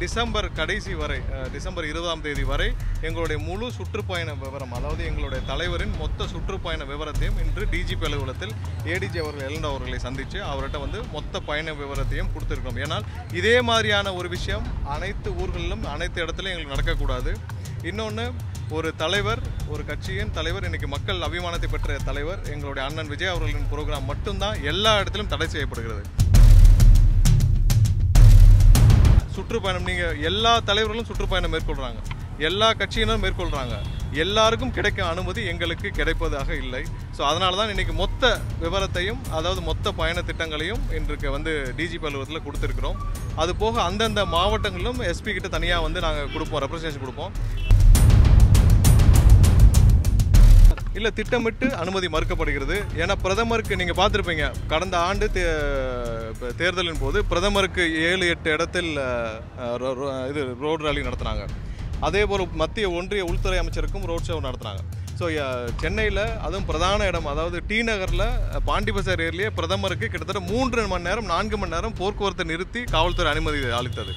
December கடைசி வரை December 20ஆம் தேதி வரை எங்களுடைய முழு சுற்றுப்பயண விவரம், அதாவது எங்களுடைய தலைவரின் மொத்த சுற்றுப்பயண விவரத்தையும் இன்று டிஜிபி அலுவலகத்தில் ஏடிஜி அவர்கள் எல்என்டோ அவர்களை சந்தித்து அவர்கிட்ட வந்து மொத்த பயண விவரத்தையும் கொடுத்துருக்கோம். ஏன்னால் இதே மாதிரியான ஒரு விஷயம் அனைத்து ஊர்களிலும் அனைத்து இடத்துலையும் எங்களுக்கு நடக்கக்கூடாது. இன்னொன்று, ஒரு தலைவர், ஒரு கட்சியின் தலைவர், இன்றைக்கி மக்கள் அபிமானத்தை பெற்ற தலைவர் எங்களுடைய அண்ணன் விஜய் அவர்களின் ப்ரோக்ராம் மட்டும்தான் எல்லா இடத்திலும் தடை செய்யப்படுகிறது. சுற்றுப்பயணம் நீங்கள் எல்லா தலைவர்களும் சுற்றுப்பயணம் மேற்கொள்கிறாங்க, எல்லா கட்சியினரும் மேற்கொள்கிறாங்க, எல்லாருக்கும் கிடைக்கும் அனுமதி எங்களுக்கு கிடைப்பதாக இல்லை. ஸோ அதனால தான் இன்றைக்கி மொத்த விவரத்தையும், அதாவது மொத்த பயண திட்டங்களையும் இன்றைக்கு வந்து டிஜிபி அலுவலகத்தில் கொடுத்துருக்குறோம். அது போக அந்தந்த மாவட்டங்களிலும் எஸ்பி கிட்ட தனியாக வந்து நாங்கள் கொடுப்போம், ரெப்ரசன்டேஷன் கொடுப்போம். இல்லை, திட்டமிட்டு அனுமதி மறுக்கப்படுகிறது. ஏன்னா பிரதமருக்கு நீங்கள் பார்த்துருப்பீங்க, கடந்த ஆண்டு தேர்தலின் போது பிரதமருக்கு 7-8 இடத்தில் இது ரோடு ரேலி நடத்துனாங்க. அதே போல் மத்திய ஒன்றிய உள்துறை அமைச்சருக்கும் ரோட் ஷோ நடத்துனாங்க. ஸோ சென்னையில், அதுவும் பிரதான இடம், அதாவது டி நகரில் பாண்டி பசார் ஏரியிலேயே பிரதமருக்கு கிட்டத்தட்ட 3 மணி நேரம் 4 மணி நேரம் போக்குவரத்தை நிறுத்தி காவல்துறை அனுமதி அளித்தது.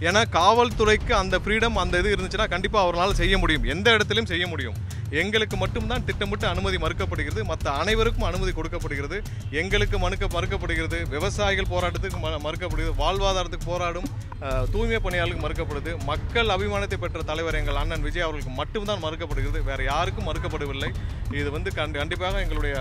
ஏன்னா காவல்துறைக்கு அந்த ஃப்ரீடம், அந்த இது இருந்துச்சுன்னா கண்டிப்பாக அவர்களால் செய்ய முடியும், எந்த இடத்துலையும் செய்ய முடியும். எங்களுக்கு மட்டும்தான் திட்டமிட்டு அனுமதி மறுக்கப்படுகிறது, மற்ற அனைவருக்கும் அனுமதி கொடுக்கப்படுகிறது. எங்களுக்கு மறுக்கப்படுகிறது, விவசாயிகள் போராட்டத்துக்கு மறுக்கப்படுகிறது, வாழ்வாதாரத்துக்கு போராடும் தூய்மை பணியாளர்களுக்கு மறுக்கப்படுது. மக்கள் அபிமானத்தை பெற்ற தலைவர் எங்கள் அண்ணன் விஜய் அவர்களுக்கு மட்டும்தான் மறுக்கப்படுகிறது, வேறு யாருக்கும் மறுக்கப்படவில்லை. இது வந்து கண்டிப்பாக எங்களுடைய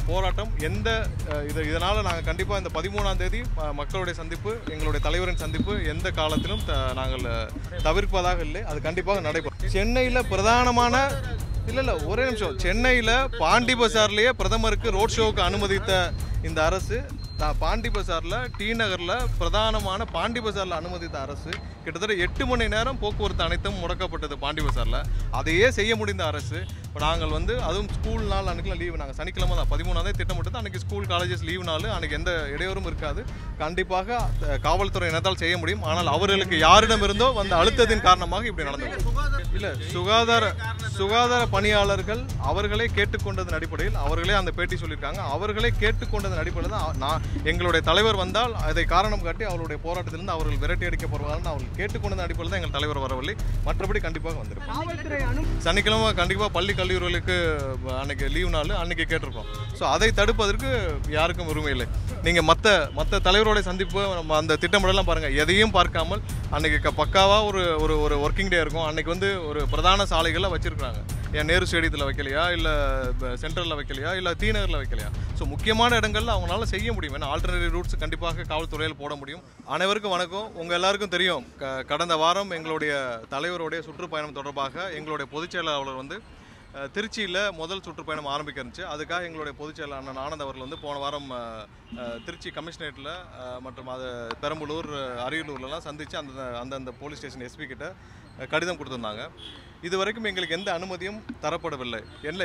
போராட்டம் இதனால் நாங்கள் கண்டிப்பாக இந்த 13ஆம் தேதி மக்களுடைய சந்திப்பு, எங்களுடைய தலைவரின் சந்திப்பு எந்த காலத்திலும் நாங்கள் தவிர்ப்பதாக இல்லை, அது கண்டிப்பாக நடைபெறும். சென்னையில் பிரதானமான இல்லை ஒரே நிமிஷம், சென்னையில் பாண்டி பசார்லேயே பிரதமருக்கு ரோட் ஷோவுக்கு அனுமதித்த இந்த அரசு, பாண்டி பசாரில் டி நகரில் பிரதானமான பாண்டி பசாரில் அனுமதித்த அரசு கிட்டத்தட்ட 8 மணி நேரம் போக்குவரத்து அனைத்தும் முடக்கப்பட்டது பாண்டி பசாரில். அதையே செய்ய முடிந்த அரசு. இப்போ நாங்கள் வந்து அதுவும் ஸ்கூல் நாள் அன்றைக்கெலாம் லீவு, நாங்கள் சனிக்கிழமை தான் 13ஆம் தேதி திட்டமிட்டது. அன்றைக்கி ஸ்கூல் காலேஜஸ் லீவு நாள், அன்றைக்கி எந்த இடையூறும் இருக்காது. கண்டிப்பாக காவல்துறை இனத்தால் செய்ய முடியும். ஆனால் அவர்களுக்கு யாரிடமிருந்தோ வந்த அழுத்தத்தின் காரணமாக இப்படி நடந்தது. இல்லை, சுகாதார பணியாளர்கள் அவர்களே கேட்டுக்கொண்டதன் அடிப்படையில், அவர்களே அந்த பேட்டி சொல்லியிருக்காங்க, அவர்களே கேட்டுக்கொண்டதன் அடிப்படையில் தான் எங்களுடைய தலைவர் வந்தால் அதை காரணம் காட்டி அவருடைய போராட்டத்திலிருந்து அவர்கள் விரட்டி அடிக்கப்படுவார்கள் அவர்கள் கேட்டுக்கொண்டதன் அடிப்படையில் தான் எங்கள் தலைவர் வரவில்லை. மற்றபடி கண்டிப்பாக வந்திருக்கும். சனிக்கிழமை கண்டிப்பாக பள்ளி கல்லூரிகளுக்கு அன்னைக்கு லீவு நாள், அன்னைக்கு கேட்டிருக்கோம். ஸோ அதை தடுப்பதற்கு யாருக்கும் உரிமை இல்லை. நீங்கள் மற்ற தலைவரோட சந்திப்பு அந்த திட்டமிடலாம் பாருங்கள், எதையும் பார்க்காமல் அன்னைக்கு பக்காவாக ஒரு ஒர்க்கிங் டே இருக்கும். அன்னைக்கு வந்து ஒரு பிரதான சாலைகளில் வச்சிருக்காங்க. ஏன் நேரு ஸ்டேடியத்தில் வைக்கலையா, இல்லை சென்ட்ரலில் வைக்கலையா, இல்லை டி நகரில் வைக்கலையா? ஸோ முக்கியமான இடங்களில் அவங்களால செய்ய முடியும். ஏன்னா ஆல்டர்னேட்டிவ் ரூட்ஸ் கண்டிப்பாக காவல்துறையில் போட முடியும். அனைவருக்கும் வணக்கம். உங்கள் எல்லாருக்கும் தெரியும், கடந்த வாரம் எங்களுடைய தலைவருடைய சுற்றுப்பயணம் தொடர்பாக எங்களுடைய பொதுச் செயலாளர் வந்து திருச்சியில் முதல் சுற்றுப்பயணம் ஆரம்பிக்க இருந்துச்சு. அதுக்காக எங்களுடைய பொதுச் செயலாளர் அண்ணன் ஆனந்த் அவர்கள் வந்து போன வாரம் திருச்சி கமிஷனரேட்டில் மற்றும் அது பெரம்பலூர், அரியலூர்லாம் சந்தித்து அந்தந்த போலீஸ் ஸ்டேஷன் எஸ்பி கிட்ட கடிதம் கொடுத்துருந்தாங்க. இது வரைக்கும் எங்களுக்கு எந்த அனுமதியும் தரப்படவில்லை.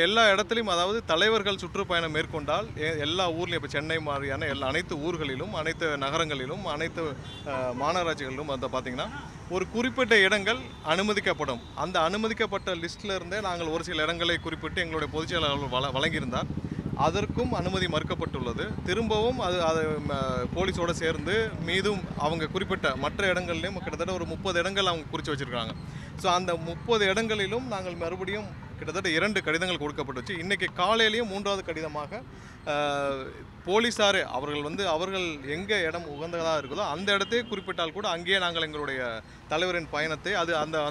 எல்லா இடத்துலையும், அதாவது தலைவர்கள் சுற்றுப்பயணம் மேற்கொண்டால் எல்லா ஊர்லேயும், இப்போ சென்னை மாதிரியான அனைத்து ஊர்களிலும், அனைத்து நகரங்களிலும், அனைத்து மாநகராட்சிகளிலும் வந்து பார்த்திங்கன்னா ஒரு குறிப்பிட்ட இடங்கள் அனுமதிக்கப்படும். அந்த அனுமதிக்கப்பட்ட லிஸ்ட்டில் இருந்தே நாங்கள் ஒரு சில இடங்களை குறிப்பிட்டு எங்களுடைய பொதுச் செயலாளர் வழங்கியிருந்தார். அதற்கும் அனுமதி மறுக்கப்பட்டுள்ளது. திரும்பவும் அது போலீஸோடு சேர்ந்து மீதும் அவங்க குறிப்பிட்ட மற்ற இடங்கள்லையும் கிட்டத்தட்ட ஒரு 30 இடங்கள் அவங்க குறித்து வச்சுருக்காங்க. ஸோ அந்த 30 இடங்களிலும் நாங்கள் மறுபடியும் கிட்டத்தட்ட 2 கடிதங்கள் கொடுக்கப்பட்டுச்சு. இன்றைக்கி காலையிலையும் 3வது கடிதமாக போலீஸாரே அவர்கள் எங்கே இடம் உகந்ததாக இருக்குதோ அந்த இடத்தையே குறிப்பிட்டால் கூட அங்கேயே நாங்கள் எங்களுடைய தலைவரின் பயணத்தை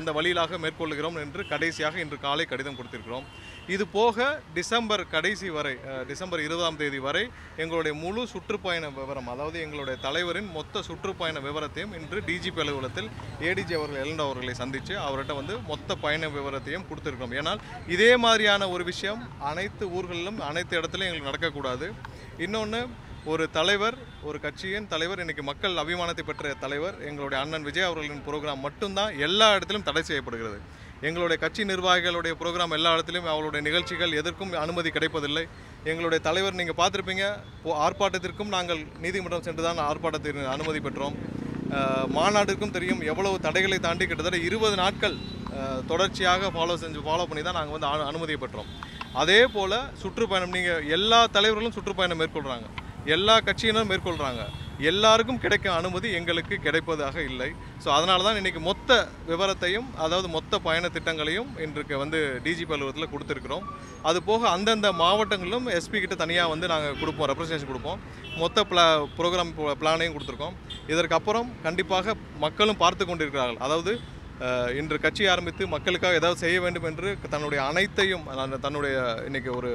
அந்த வழியிலாக மேற்கொள்கிறோம் என்று கடைசியாக இன்று காலை கடிதம் கொடுத்திருக்கிறோம். இது போக டிசம்பர் கடைசி வரை, டிசம்பர் 20ஆம் தேதி வரை எங்களுடைய முழு சுற்றுப்பயண விவரம், அதாவது எங்களுடைய தலைவரின் மொத்த சுற்றுப்பயண விவரத்தையும் இன்று டிஜிபி அலுவலகத்தில் ஏடிஜி அவர்கள் எல்என்டோ அவர்களை சந்தித்து அவர்கிட்ட வந்து மொத்த பயண விவரத்தையும் கொடுத்துருக்கோம். ஏன்னால் இதே மாதிரியான ஒரு விஷயம் அனைத்து ஊர்களிலும் அனைத்து இடத்துலையும் எங்களுக்கு நடக்கக்கூடாது. இன்னொன்று, ஒரு தலைவர், ஒரு கட்சியின் தலைவர், இன்றைக்கி மக்கள் அபிமானத்தை பெற்ற தலைவர் எங்களுடைய அண்ணன் விஜய் அவர்களின் ப்ரோக்ராம் மட்டும்தான் எல்லா இடத்திலும் தடை செய்யப்படுகிறது. எங்களுடைய கட்சி நிர்வாகிகளுடைய ப்ரோக்ராம் எல்லா இடத்துலையும் அவருடைய நிகழ்ச்சிகள் எதற்கும் அனுமதி கிடைப்பதில்லை. எங்களுடைய தலைவர் நீங்கள் பார்த்துருப்பீங்க, ஆர்ப்பாட்டத்திற்கும் நாங்கள் நீதிமன்றம் சென்று தான் ஆர்ப்பாட்டத்திற்கு அனுமதி பெற்றோம். மாநாட்டுக்கும் தெரியும், எவ்வளவு தடைகளை தாண்டி கிட்டத்தட்ட 20 நாட்கள் தொடர்ச்சியாக ஃபாலோ பண்ணி தான் நாங்கள் வந்து அனுமதியை பெற்றோம். அதே போல் சுற்றுப்பயணம், நீங்கள் எல்லா தலைவர்களும் சுற்றுப்பயணம் மேற்கொள்கிறாங்க, எல்லா கட்சியினரும் மேற்கொள்கிறாங்க, எல்லாருக்கும் கிடைக்கும் அனுமதி எங்களுக்கு கிடைப்பதாக இல்லை. ஸோ அதனால தான் இன்றைக்கி மொத்த விவரத்தையும், அதாவது மொத்த பயண திட்டங்களையும் இன்றைக்கு வந்து டிஜிபி அலுவலகத்தில் கொடுத்துருக்குறோம். அது போக அந்தந்த மாவட்டங்களிலும் எஸ்பி கிட்ட தனியாக வந்து நாங்கள் கொடுப்போம், ரெப்ரசன்டேஷன் கொடுப்போம். மொத்த ப்ரோக்ராம் பிளானையும் கொடுத்துருக்கோம். இதற்கப்புறம் கண்டிப்பாக மக்களும் பார்த்து கொண்டிருக்கிறார்கள். அதாவது இன்று கட்சி ஆரம்பித்து மக்களுக்காக ஏதாவது செய்ய வேண்டும் என்று தன்னுடைய அனைத்தையும் தன்னுடைய இன்றைக்கி ஒரு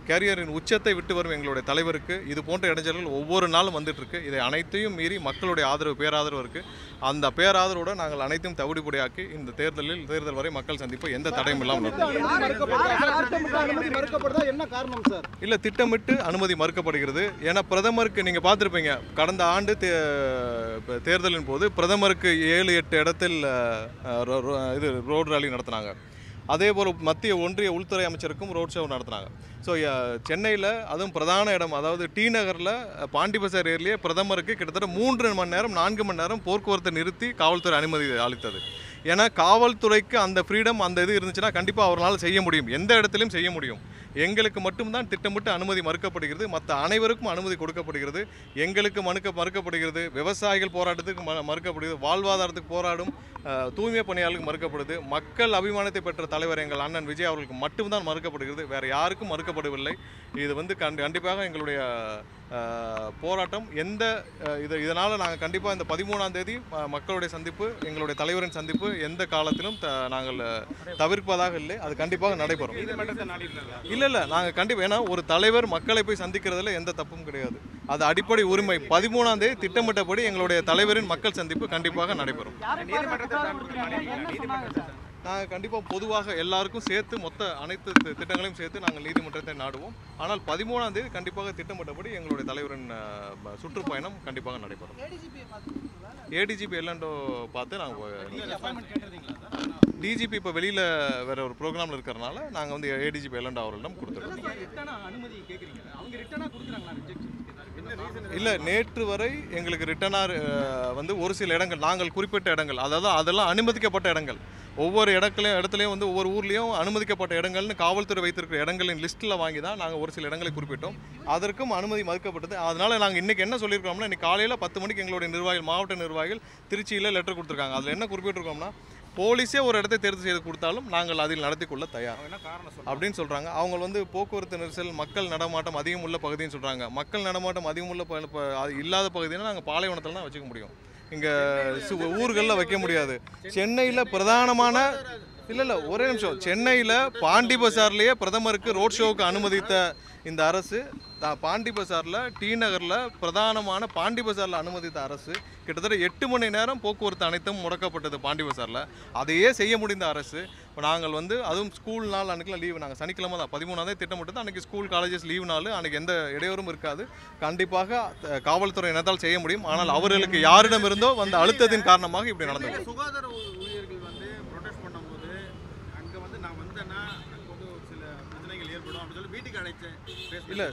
கேரியரின் உச்சத்தை விட்டு வரும் எங்களுடைய தலைவருக்கு இது போன்ற இடைஞ்சல்கள் ஒவ்வொரு நாளும் வந்துட்டுருக்கு. இதை அனைத்தையும் மீறி மக்களுடைய ஆதரவு, பேராதரவு இருக்குது. அந்த பேராதரவோடு நாங்கள் அனைத்தையும் தவிடுபடியாக்கி இந்த தேர்தல் வரை மக்கள் சந்திப்பு எந்த தடையும் இல்லாமல் இல்லை, திட்டமிட்டு அனுமதி மறுக்கப்படுகிறது. ஏன்னா பிரதமருக்கு நீங்கள் பார்த்துருப்பீங்க, கடந்த ஆண்டு தேர்தலின் போது பிரதமருக்கு 7-8 இடத்தில் இது ரோடு ராலி நடத்தினாங்க. அதே போல் மத்திய ஒன்றிய உள்துறை அமைச்சருக்கும் ரோட் ஷோ நடத்தினாங்க. ஸோ சென்னையில் அதுவும் பிரதான இடம், அதாவது டி நகரில் பாண்டி பசார் ஏரியிலே பிரதமருக்கு கிட்டத்தட்ட 3 மணி நேரம் 4 மணி நேரம் போக்குவரத்தை நிறுத்தி காவல்துறை அனுமதி அளித்தது. ஏன்னா காவல்துறைக்கு அந்த ஃப்ரீடம், அந்த இது இருந்துச்சுன்னா கண்டிப்பாக அவரால் செய்ய முடியும், எந்த இடத்துலையும் செய்ய முடியும். எங்களுக்கு மட்டும்தான் திட்டமிட்டு அனுமதி மறுக்கப்படுகிறது, மற்ற அனைவருக்கும் அனுமதி கொடுக்கப்படுகிறது. எங்களுக்கு மறுக்கப்படுகிறது, விவசாயிகள் போராட்டத்துக்கு மறுக்கப்படுகிறது, வாழ்வாதாரத்துக்கு போராடும் தூய்மை பணியாளர்களுக்கு மறுக்கப்படுது. மக்கள் அபிமானத்தை பெற்ற தலைவர் எங்கள் அண்ணன் விஜய் அவர்களுக்கு மட்டும்தான் மறுக்கப்படுகிறது, வேறு யாருக்கும் மறுக்கப்படவில்லை. இது வந்து கண்டிப்பாக எங்களுடைய போராட்டம் இதனால் நாங்கள் கண்டிப்பாக இந்த 13ஆம் தேதி மக்களுடைய சந்திப்பு, எங்களுடைய தலைவரின் சந்திப்பு எந்த காலத்திலும் நாங்கள் தவிர்ப்பதாக இல்லை. அது கண்டிப்பாக நடைபெறும். இல்லை, நாங்கள் கண்டிப்பாக, ஏன்னா ஒரு தலைவர் மக்களை போய் சந்திக்கிறதுல எந்த தப்பும் கிடையாது. அது அடிப்படை உரிமை. 13ஆம் தேதி திட்டமிட்டபடி எங்களுடைய தலைவரின் மக்கள் சந்திப்பு கண்டிப்பாக நடைபெறும். நாங்கள் கண்டிப்பாக பொதுவாக எல்லாருக்கும் சேர்த்து மொத்த அனைத்து திட்டங்களையும் சேர்த்து நாங்கள் நீதிமன்றத்தை நாடுவோம். ஆனால் 13ஆம் தேதி கண்டிப்பாக திட்டமிட்டபடி எங்களுடைய தலைவரின் சுற்றுப்பயணம் கண்டிப்பாக நடைபெறும். ஏடிஜிபி எல்லண்டோ பார்த்து நாங்கள் டிஜிபி இப்போ வெளியில் வேற ஒரு ப்ரோக்ராமில் இருக்கிறனால நாங்கள் வந்து ஏடிஜிபி எல்லண்டோ அவர்களிடம் கொடுத்துருக்கோம். இல்லை, நேற்று வரை எங்களுக்கு ரிட்டனாக வந்து ஒரு சில இடங்கள், நாங்கள் குறிப்பிட்ட இடங்கள், அதாவது அதெல்லாம் அனுமதிக்கப்பட்ட இடங்கள், ஒவ்வொரு இடத்துலையும் வந்து ஒவ்வொரு ஊர்லேயும் அனுமதிக்கப்பட்ட இடங்கள்னு காவல்துறை வைத்திருக்கிற இடங்களின் லிஸ்ட்டில் வாங்கி தான் நாங்கள் ஒரு சில இடங்களை குறிப்பிட்டோம். அதற்கும் அனுமதி மறுக்கப்பட்டது. அதனால் நாங்கள் இன்றைக்கி என்ன சொல்லியிருக்கோம்னா, இன்றைக்கி காலையில் 10 மணிக்கு எங்களுடைய நிர்வாகிகள், மாவட்ட நிர்வாகிகள் திருச்சியில் லெட்டர் கொடுத்துருக்காங்க. அதில் என்ன குறிப்பிட்டிருக்கோம்னா, போலீஸே ஒரு இடத்தை தேர்வு செய்து கொடுத்தாலும் நாங்கள் அதில் நடத்தி கொள்ள தயார் அப்படின்னு சொல்கிறாங்க. அவங்க வந்து போக்குவரத்து நெரிசல், மக்கள் நடமாட்டம் அதிகம் உள்ள பகுதின்னு சொல்கிறாங்க. மக்கள் நடமாட்டம் அதிகம் உள்ள இல்லாத பகுதினா நாங்கள் பாலைவனத்தில் தான் வச்சுக்க முடியும், இங்கே ஊர்களில் வைக்க முடியாது. சென்னையில் பிரதானமான இல்லை ஒரே நிமிஷம், சென்னையில் பாண்டி பசார்லேயே பிரதமருக்கு ரோட் ஷோவுக்கு அனுமதித்த இந்த அரசு, பாண்டி பசாரில் டி நகரில் பிரதானமான பாண்டி பசாரில் அனுமதித்த அரசு கிட்டத்தட்ட 8 மணி நேரம் போக்குவரத்து அனைத்தும் முடக்கப்பட்டது பாண்டி பசாரில். அதையே செய்ய முடிந்த அரசு. இப்போ நாங்கள் வந்து அதுவும் ஸ்கூல் நாள் அன்றைக்கெலாம் லீவு, நாங்கள் சனிக்கிழமை தான் 13ஆம் தேதி திட்டமிட்டது. அன்றைக்கி ஸ்கூல் காலேஜஸ் லீவு நாள், அன்றைக்கி எந்த இடையூறும் இருக்காது. கண்டிப்பாக காவல்துறை என்னத்தால் செய்ய முடியும். ஆனால் அவர்களுக்கு யாரிடமிருந்தோ வந்த அழுத்தத்தின் காரணமாக இப்படி நடந்தது. சுகாதார ஊழியர்கள் வந்து ப்ரொடெஸ்ட் பண்ணும்போது அங்கே வந்து நான் வந்தேன்னா சில பிரச்சனைகள் ஏற்படும் அப்படின்னு சொல்லி வீட்டுக்கு அழைச்சேன். இல்லை,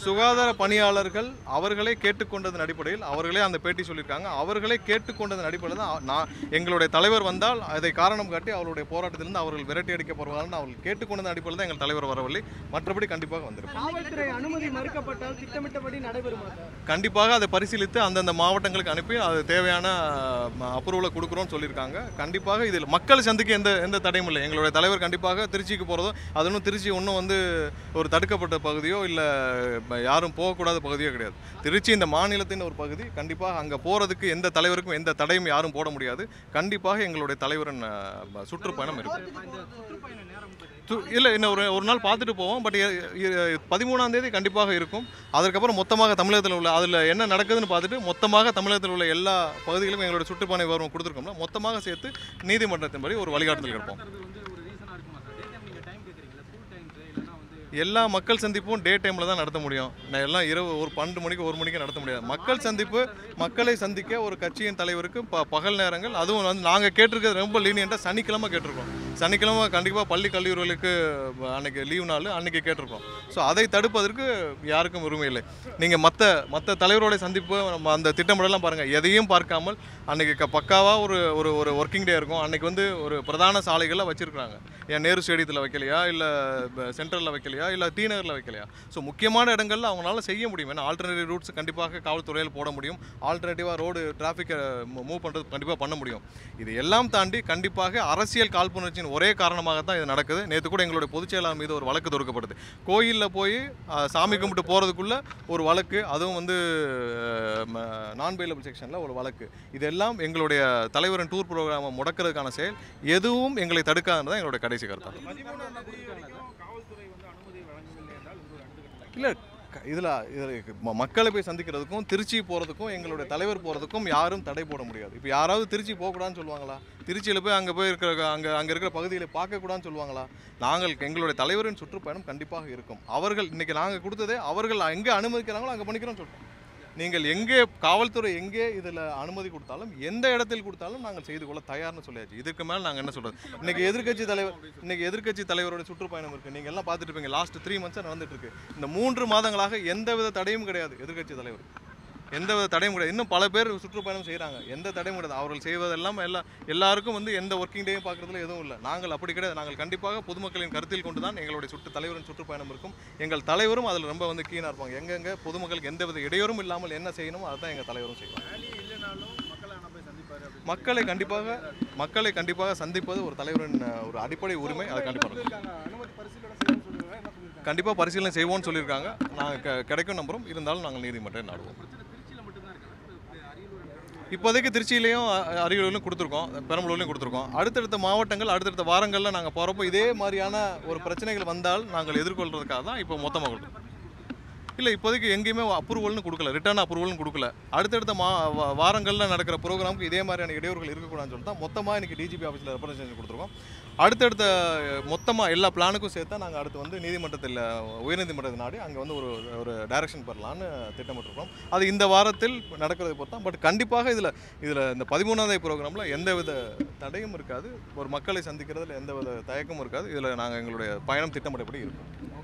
சுகாதார பணியாளர்கள் அவர்களே கேட்டுக்கொண்டதன் அடிப்படையில் அவர்களே அந்த பேட்டி சொல்லியிருக்காங்க. அவர்களே கேட்டுக்கொண்டதன் அடிப்படையில் தான் எங்களுடைய தலைவர் வந்தால் அதை காரணம் காட்டி அவருடைய போராட்டத்திலிருந்து அவர்கள் விரட்டி அடிக்கப்படுவார்கள். அவர்கள் கேட்டுக்கொண்டதன் அடிப்படையில் தான் எங்கள் தலைவர் வரவில்லை. மற்றபடி கண்டிப்பாக வந்திருக்கும். கண்டிப்பாக அதை பரிசீலித்து அந்தந்த மாவட்டங்களுக்கு அனுப்பி அது தேவையான அப்ரூவலை கொடுக்குறோம்னு சொல்லியிருக்காங்க. கண்டிப்பாக இதில் மக்கள் சந்திக்க எந்த தடையும் இல்லை. எங்களுடைய தலைவர் கண்டிப்பாக திருச்சிக்கு போகிறதோ, அது ஒன்றும் திருச்சி ஒன்றும் வந்து ஒரு தடுக்கப்பட்ட பகுதியோ இல்லை யாரும் போகக்கூடாத பகுதியோ கிடையாது. திருச்சி இந்த மாநிலத்தின் ஒரு பகுதி. கண்டிப்பாக அங்கே போகிறதுக்கு எந்த தலைவருக்கும் எந்த தடையும் யாரும் போட முடியாது. கண்டிப்பாக எங்களுடைய தலைவரின் சுற்றுப்பயணம் இருக்கும். இல்லை, இன்னும் ஒரு நாள் பார்த்துட்டு போவோம். பட் 13ஆம் தேதி கண்டிப்பாக இருக்கும். அதற்கப்புறம் மொத்தமாக தமிழகத்தில் உள்ள அதில் என்ன நடக்குதுன்னு பார்த்துட்டு மொத்தமாக தமிழகத்தில் உள்ள எல்லா பகுதிகளும் எங்களுடைய சுற்றுப்பயண விவரம் கொடுத்துருக்கோம்னா மொத்தமாக சேர்த்து நீதிமன்றத்தின்படி ஒரு வழிகாட்டுதல் இருப்போம். எல்லா மக்கள் சந்திப்பும் டே டைமில் தான் நடத்த முடியும். நான் எல்லாம் இரவு ஒரு 12 மணிக்கு 1 மணிக்கு நடத்த முடியாது. மக்கள் சந்திப்பு, மக்களை சந்திக்க ஒரு கட்சியின் தலைவருக்கு பகல் நேரங்கள், அதுவும் வந்து நாங்கள் கேட்டிருக்கிறது ரொம்ப லீனியண்ட்டாக சனிக்கிழமை கேட்டிருக்கோம். சனிக்கிழமை கண்டிப்பாக பள்ளி கல்லூரிகளுக்கு அன்றைக்கி லீவ் நாள் அன்றைக்கி கேட்டிருக்கோம். ஸோ அதை தடுப்பதற்கு யாருக்கும் உரிமை இல்லை. நீங்கள் மற்ற தலைவரோட சந்திப்பு நம்ம அந்த திட்டமிடலாம் பாருங்கள், எதையும் பார்க்காமல் அன்றைக்கி பக்காவாக ஒரு ஒர்க்கிங் டே இருக்கும். அன்றைக்கி வந்து ஒரு பிரதான சாலைகளில் வச்சுருக்குறாங்க. ஏன் நேரு ஸ்டேடியத்தில் வைக்கலையா, இல்லை சென்ட்ரலில் வைக்கலையா, இல்லை டி நகரில் வைக்கலையா? ஸோ முக்கியமான இடங்களில் அவங்களால செய்ய முடியும். ஏன்னா ஆல்டர்னேட்டிவ் ரூட்ஸ் கண்டிப்பாக காவல்துறையில் போட முடியும். ஆல்டர்னேட்டிவாக ரோடு டிராஃபிக்கை மூவ் பண்ணுறது கண்டிப்பாக பண்ண முடியும். இது எல்லாம் தாண்டி கண்டிப்பாக அரசியல் காழ்ப்புணர்ச்சியின் ஒரே காரணமாக தான் இது நடக்குது. நேற்று கூட எங்களுடைய பொதுச் செயலாளர் மீது ஒரு வழக்கு தொடுக்கப்படுது. கோயிலில் போய் சாமி கும்பிட்டு போகிறதுக்குள்ளே ஒரு வழக்கு, அதுவும் வந்து நான் பெயிலபிள் செக்ஷனில் ஒரு வழக்கு. இதெல்லாம் எங்களுடைய தலைவரின் டூர் ப்ரோக்ராமை முடக்கிறதுக்கான செயல். எதுவும் எங்களை தடுக்காதுன்னு தான் எங்களுடைய கடைசி கருத்து. இல்லை, இதில் மக்களை போய் சந்திக்கிறதுக்கும் திருச்சி போகிறதுக்கும் எங்களுடைய தலைவர் போகிறதுக்கும் யாரும் தடை போட முடியாது. இப்போ யாராவது திருச்சி போகக்கூடாதுன்னு சொல்லுவாங்களா? திருச்சியில் போய் அங்கே போய் இருக்கிற அங்கே இருக்கிற பகுதிகளை பார்க்கக்கூடாதுன்னு சொல்லுவாங்களா? எங்களுடைய தலைவரின் சுற்றுப்பயணம் கண்டிப்பாக இருக்கும். அவர்கள் இன்றைக்கி நாங்கள் கொடுத்ததே அவர்கள் எங்கே அனுமதிக்கிறாங்களோ அங்கே பண்ணிக்கிறோம்னு சொல்லிட்டோம். நீங்கள் எங்கே காவல்துறை எங்கே இதில் அனுமதி கொடுத்தாலும் எந்த இடத்தில் கொடுத்தாலும் நாங்கள் செய்து கொள்ள தயார்னு சொல்லியாச்சு. இதுக்கு மேலே நாங்கள் என்ன சொல்கிறது? இன்றைக்கி எதிர்க்கட்சி தலைவரோட சுற்றுப்பயணம் இருக்குது. நீங்கள் எல்லாம் பார்த்துட்டு இருப்பீங்க. லாஸ்ட் 3 மந்த்ஸாக நடந்துட்டு இருக்கு. இந்த 3 மாதங்களாக எந்தவித தடையும் கிடையாது. எதிர்க்கட்சி தலைவர் எந்தவித தடையும் கிடையாது. இன்னும் பல பேர் சுற்றுப்பயணம் செய்கிறாங்க. எந்த தடையும் கிடையாது. அவர்கள் செய்வதெல்லாம் எல்லாருக்கும் வந்து எந்த ஒர்க்கிங் டேயும் பார்க்குறதுல எதுவும் இல்லை. நாங்கள் அப்படி கிடையாது. நாங்கள் கண்டிப்பாக பொதுமக்களின் கருத்தில் கொண்டு தான் எங்களுடைய தலைவரின் சுற்றுப்பயணம் இருக்கும். எங்கள் தலைவரும் அதில் ரொம்ப வந்து கீனாக இருப்பாங்க. எங்கெங்கே பொதுமக்களுக்கு எந்தவித இடையூறும் இல்லாமல் என்ன செய்யணுமோ அதுதான் எங்கள் தலைவரும் செய்வாங்க. மக்களை கண்டிப்பாக சந்திப்பது ஒரு தலைவரின் ஒரு அடிப்படை உரிமை. அதை கண்டிப்பாக பரிசீலனை செய்வோம்னு சொல்லியிருக்காங்க. நாங்கள் கிடைக்கும் நம்புறோம். இருந்தாலும் நாங்கள் நீதிமன்றம் நாடுவோம். இப்போதைக்கு திருச்சியிலையும் அரியலூர்லையும் கொடுத்துருக்கோம், பெரம்பலூர்லையும் கொடுத்துருக்கோம். அடுத்தடுத்த மாவட்டங்கள் அடுத்தடுத்த வாரங்களில் நாங்கள் போகிறப்போ இதே மாதிரியான ஒரு பிரச்சனைகள் வந்தால் நாங்கள் எதிர்கொள்கிறதுக்காக தான் இப்போ மொத்தமாக கொடுத்தோம். இல்லை, இப்போதைக்கு எங்கேயுமே அப்ரூவல்னு கொடுக்கல, ரிட்டர்ன் அப்ரூவல்னு கொடுக்கல. அடுத்தடுத்த வாரங்களில் நடக்கிற ப்ரோக்ராமுக்கு இதே மாதிரியான இடையூறுகள் இருக்கக்கூடாதுன்னு சொல்லிட்டு தான் மொத்தமாக இன்றைக்கி டிஜிபி ஆஃபீஸில் ரெப்ரசன்டேஷன் கொடுத்துருக்கோம். அடுத்தடுத்த மொத்தமாக எல்லா பிளானுக்கும் சேர்த்தா நாங்கள் அடுத்து வந்து உயர்நீதிமன்றத்தை நாடி அங்கே வந்து ஒரு டைரக்ஷன் பெறலான்னு திட்டமிட்டிருக்கோம். அது இந்த வாரத்தில் நடக்கிறதை பொறுத்தான். பட் கண்டிப்பாக இதில் இந்த 13ஆம் தேதி ப்ரோக்ராமில் எந்தவித தடையும் இருக்காது. ஒரு மக்களை சந்திக்கிறதுல எந்தவித தயக்கமும் இருக்காது. இதில் நாங்கள் எங்களுடைய பயணம் திட்டமிட்டபடி இருக்கும்.